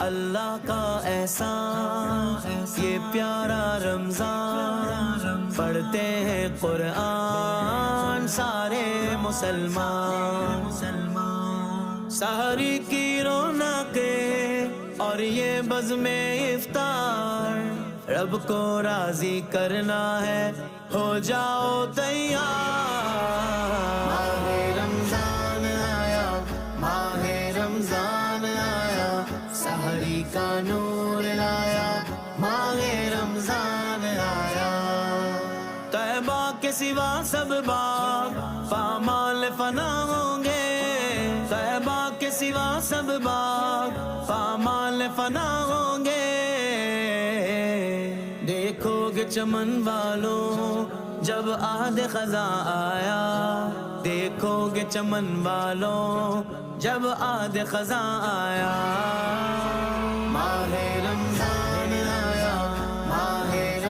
اللہ کا احسان یہ پیارا رمضان، پڑھتے ہیں قرآن سارے مسلمان، سحری کی رونقیں اور یہ بزم افطار، رب کو راضی کرنا ہے ہو جاؤ تیار۔ ماہ رمضان آیا، ماہ رمضان آیا، سحری کا نور لایا، ماہ رمضان آیا۔ طیبہ کے سوا سب باغ پامال فنا ہوں گے، طیبہ کے سوا سب باغ پامال فنا ہوں گے۔ دیکھو گے چمن والوں جب عہد خزاں آیا، دیکھو گے چمن والوں جب عہد خزاں آیا۔